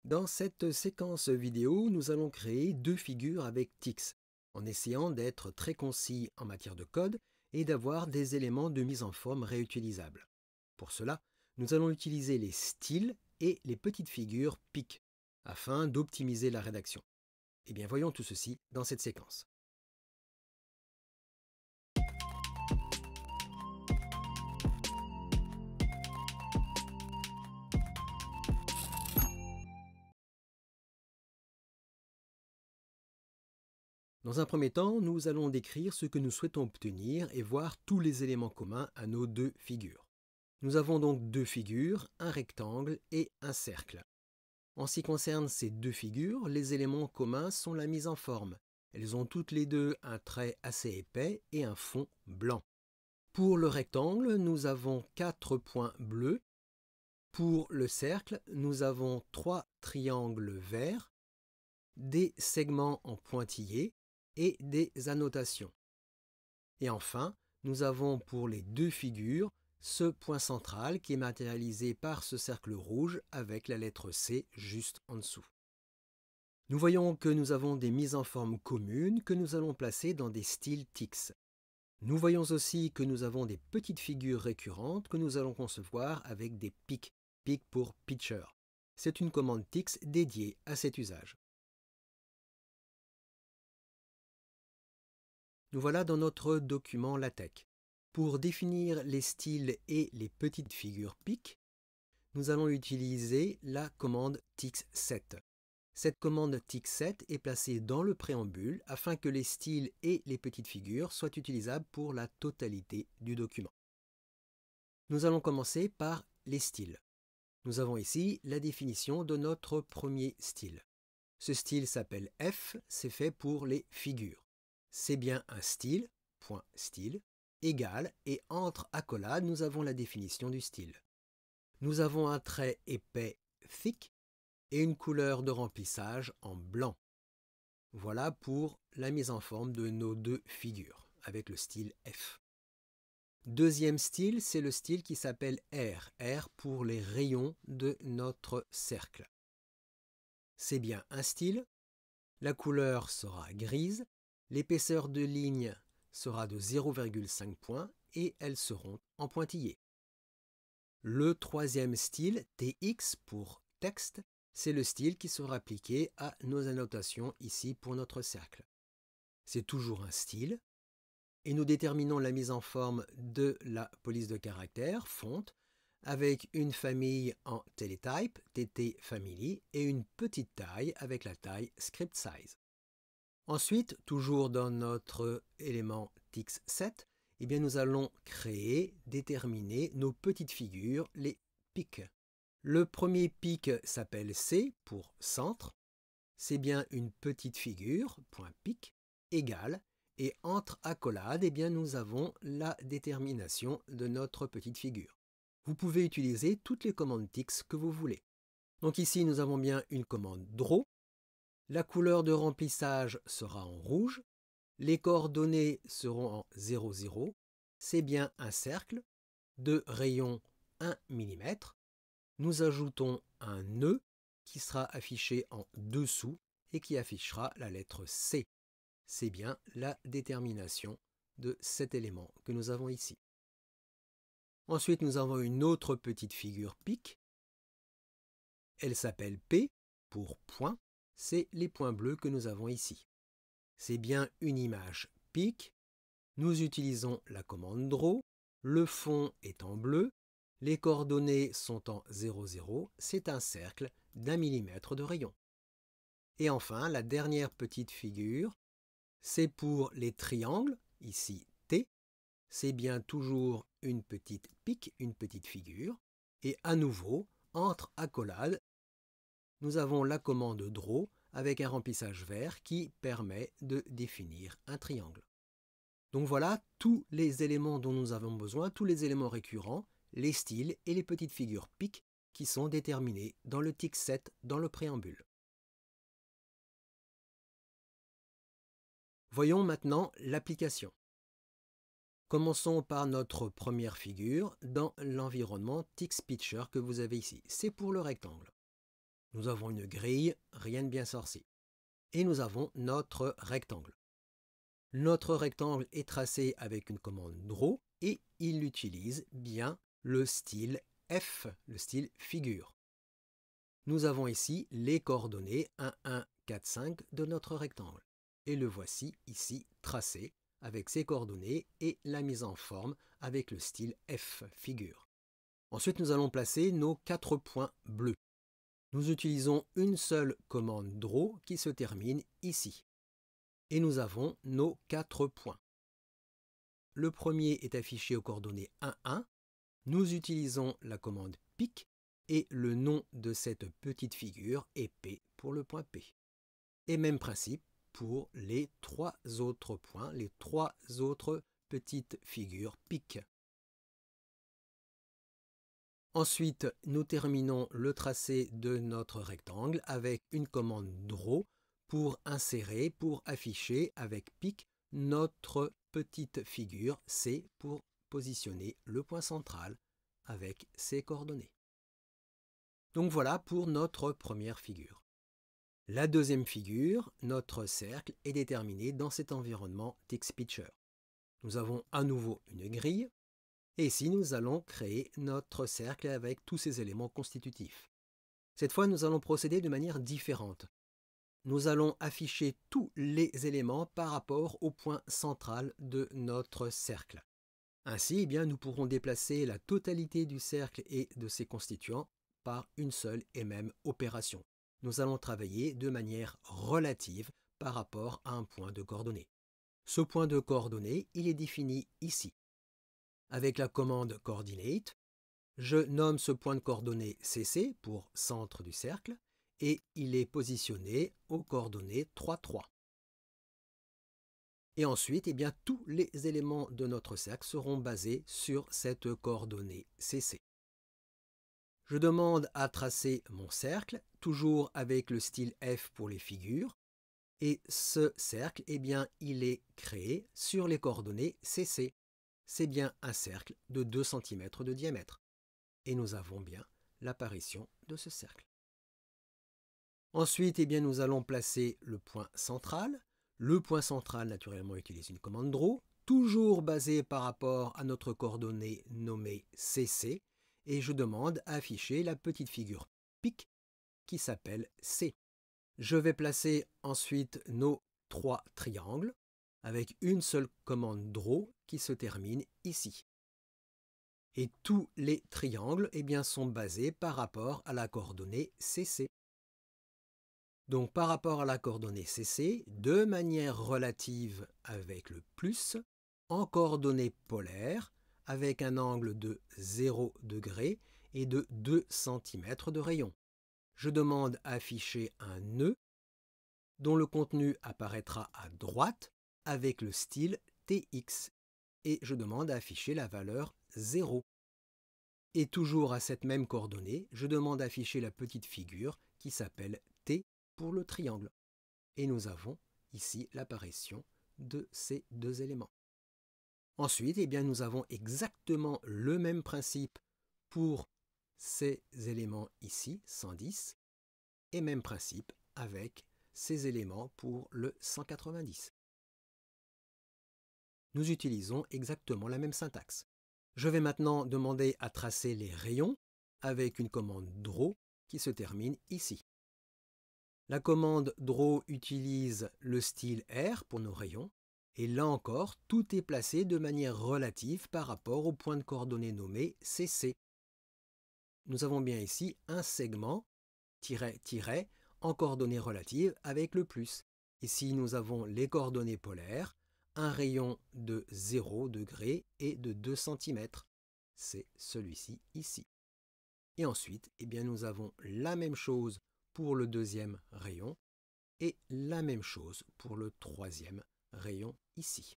Dans cette séquence vidéo, nous allons créer deux figures avec Tix, en essayant d'être très concis en matière de code et d'avoir des éléments de mise en forme réutilisables. Pour cela, nous allons utiliser les styles et les petites figures PIC, afin d'optimiser la rédaction. Eh bien, voyons tout ceci dans cette séquence. Dans un premier temps, nous allons décrire ce que nous souhaitons obtenir et voir tous les éléments communs à nos deux figures. Nous avons donc deux figures, un rectangle et un cercle. En ce qui concerne ces deux figures, les éléments communs sont la mise en forme. Elles ont toutes les deux un trait assez épais et un fond blanc. Pour le rectangle, nous avons 4 points bleus. Pour le cercle, nous avons 3 triangles verts, des segments en pointillés et des annotations. Et enfin, nous avons pour les deux figures ce point central qui est matérialisé par ce cercle rouge avec la lettre C juste en dessous. Nous voyons que nous avons des mises en forme communes que nous allons placer dans des styles Tix. Nous voyons aussi que nous avons des petites figures récurrentes que nous allons concevoir avec des pics, pic pour picture. C'est une commande Tix dédiée à cet usage. Nous voilà dans notre document LaTeX. Pour définir les styles et les petites figures PIC, nous allons utiliser la commande tixset. Cette commande tixset est placée dans le préambule afin que les styles et les petites figures soient utilisables pour la totalité du document. Nous allons commencer par les styles. Nous avons ici la définition de notre premier style. Ce style s'appelle F, c'est fait pour les figures. C'est bien un style, point style, égal, et entre accolades, nous avons la définition du style. Nous avons un trait épais, thick, et une couleur de remplissage en blanc. Voilà pour la mise en forme de nos deux figures, avec le style F. Deuxième style, c'est le style qui s'appelle R, R pour les rayons de notre cercle. C'est bien un style, la couleur sera grise, l'épaisseur de ligne sera de 0,5 points et elles seront en pointillés. Le troisième style, TX pour texte, c'est le style qui sera appliqué à nos annotations ici pour notre cercle. C'est toujours un style et nous déterminons la mise en forme de la police de caractère, font, avec une famille en teletype, TT family, et une petite taille avec la taille script size. Ensuite, toujours dans notre élément tixset, eh bien nous allons créer, déterminer nos petites figures, les pics. Le premier pic s'appelle C pour centre. C'est bien une petite figure, point pic, égale, et entre accolades, eh bien nous avons la détermination de notre petite figure. Vous pouvez utiliser toutes les commandes Tix que vous voulez. Donc ici, nous avons bien une commande draw. La couleur de remplissage sera en rouge, les coordonnées seront en 0, 0, c'est bien un cercle de rayon 1 mm. Nous ajoutons un nœud qui sera affiché en dessous et qui affichera la lettre C. C'est bien la détermination de cet élément que nous avons ici. Ensuite, nous avons une autre petite figure PIC. Elle s'appelle P pour point. C'est les points bleus que nous avons ici. C'est bien une image PIC. Nous utilisons la commande draw. Le fond est en bleu. Les coordonnées sont en 0, 0. C'est un cercle d'1 mm de rayon. Et enfin, la dernière petite figure, c'est pour les triangles, ici T. C'est bien toujours une petite PIC, une petite figure. Et à nouveau, entre accolades, nous avons la commande draw avec un remplissage vert qui permet de définir un triangle. Donc voilà tous les éléments dont nous avons besoin, tous les éléments récurrents, les styles et les petites figures PIC qui sont déterminés dans le tixset dans le préambule. Voyons maintenant l'application. Commençons par notre première figure dans l'environnement TixPicture que vous avez ici. C'est pour le rectangle. Nous avons une grille, rien de bien sorcier. Et nous avons notre rectangle. Notre rectangle est tracé avec une commande Draw et il utilise bien le style F, le style figure. Nous avons ici les coordonnées 1, 1, 4, 5 de notre rectangle. Et le voici ici tracé avec ses coordonnées et la mise en forme avec le style F, figure. Ensuite, nous allons placer nos 4 points bleus. Nous utilisons une seule commande Draw qui se termine ici. Et nous avons nos 4 points. Le premier est affiché aux coordonnées 1, 1. Nous utilisons la commande Pick et le nom de cette petite figure est P pour le point P. Et même principe pour les 3 autres points, les 3 autres petites figures Pick. Ensuite, nous terminons le tracé de notre rectangle avec une commande Draw pour insérer, pour afficher avec Pick notre petite figure C pour positionner le point central avec ses coordonnées. Donc voilà pour notre première figure. La deuxième figure, notre cercle, est déterminé dans cet environnement TextPicture. Nous avons à nouveau une grille, et ici nous allons créer notre cercle avec tous ses éléments constitutifs. Cette fois, nous allons procéder de manière différente. Nous allons afficher tous les éléments par rapport au point central de notre cercle. Ainsi, nous pourrons déplacer la totalité du cercle et de ses constituants par une seule et même opération. Nous allons travailler de manière relative par rapport à un point de coordonnées. Ce point de coordonnées, il est défini ici. Avec la commande Coordinate, je nomme ce point de coordonnées CC pour centre du cercle et il est positionné aux coordonnées 3, 3. Et ensuite, tous les éléments de notre cercle seront basés sur cette coordonnée CC. Je demande à tracer mon cercle, toujours avec le style F pour les figures. Et ce cercle, il est créé sur les coordonnées CC. C'est bien un cercle de 2 cm de diamètre. Et nous avons bien l'apparition de ce cercle. Ensuite, nous allons placer le point central. Le point central, naturellement, utilise une commande Draw, toujours basée par rapport à notre coordonnée nommée CC. Et je demande à afficher la petite figure Pick qui s'appelle C. Je vais placer ensuite nos 3 triangles avec une seule commande Draw qui se termine ici. Et tous les triangles sont basés par rapport à la coordonnée CC. Donc par rapport à la coordonnée CC, de manière relative avec le plus, en coordonnées polaires, avec un angle de 0 degré et de 2 cm de rayon. Je demande à afficher un nœud dont le contenu apparaîtra à droite avec le style TX et je demande à afficher la valeur 0. Et toujours à cette même coordonnée, je demande à afficher la petite figure qui s'appelle T pour le triangle. Et nous avons ici l'apparition de ces deux éléments. Ensuite, nous avons exactement le même principe pour ces éléments ici, 110, et même principe avec ces éléments pour le 190. Nous utilisons exactement la même syntaxe. Je vais maintenant demander à tracer les rayons avec une commande Draw qui se termine ici. La commande Draw utilise le style R pour nos rayons. Et là encore, tout est placé de manière relative par rapport au point de coordonnées nommé CC. Nous avons bien ici un segment, tiret, en coordonnées relatives avec le plus. Ici, nous avons les coordonnées polaires, un rayon de 0 degré et de 2 cm. C'est celui-ci ici. Et ensuite, nous avons la même chose pour le deuxième rayon et la même chose pour le troisième rayon ici.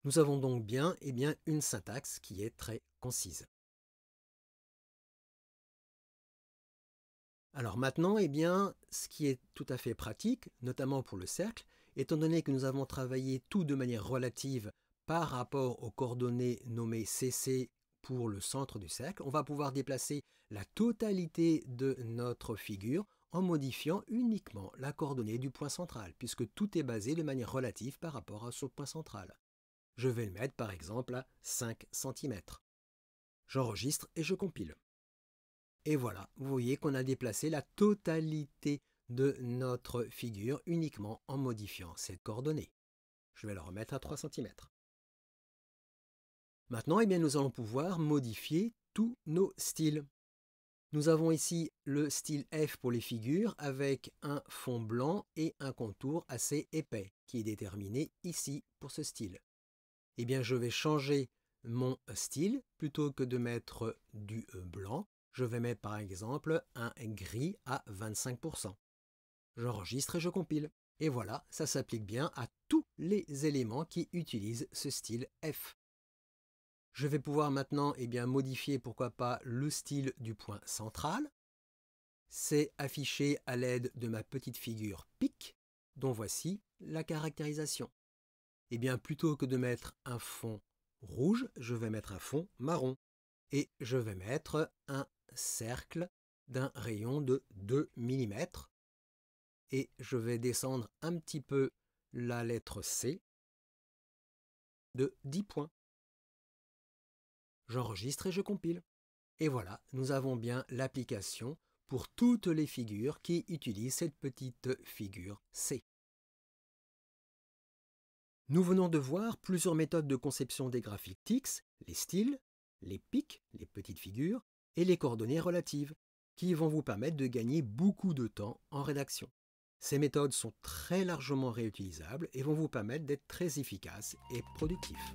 Nous avons donc bien une syntaxe qui est très concise. Alors maintenant, ce qui est tout à fait pratique, notamment pour le cercle, étant donné que nous avons travaillé tout de manière relative par rapport aux coordonnées nommées CC pour le centre du cercle, on va pouvoir déplacer la totalité de notre figure en modifiant uniquement la coordonnée du point central, puisque tout est basé de manière relative par rapport à ce point central. Je vais le mettre par exemple à 5 cm. J'enregistre et je compile. Et voilà, vous voyez qu'on a déplacé la totalité de notre figure uniquement en modifiant cette coordonnée. Je vais le remettre à 3 cm. Maintenant, nous allons pouvoir modifier tous nos styles. Nous avons ici le style F pour les figures avec un fond blanc et un contour assez épais qui est déterminé ici pour ce style. Je vais changer mon style. Plutôt que de mettre du blanc, je vais mettre par exemple un gris à 25%. J'enregistre et je compile. Et voilà, ça s'applique bien à tous les éléments qui utilisent ce style F. Je vais pouvoir maintenant modifier, pourquoi pas, le style du point central. C'est affiché à l'aide de ma petite figure pic, dont voici la caractérisation. Plutôt que de mettre un fond rouge, je vais mettre un fond marron. Et je vais mettre un cercle d'un rayon de 2 mm. Et je vais descendre un petit peu la lettre C de 10 points. J'enregistre et je compile. Et voilà, nous avons bien l'application pour toutes les figures qui utilisent cette petite figure C. Nous venons de voir plusieurs méthodes de conception des graphiques TIX, les styles, les pics, les petites figures, et les coordonnées relatives, qui vont vous permettre de gagner beaucoup de temps en rédaction. Ces méthodes sont très largement réutilisables et vont vous permettre d'être très efficaces et productifs.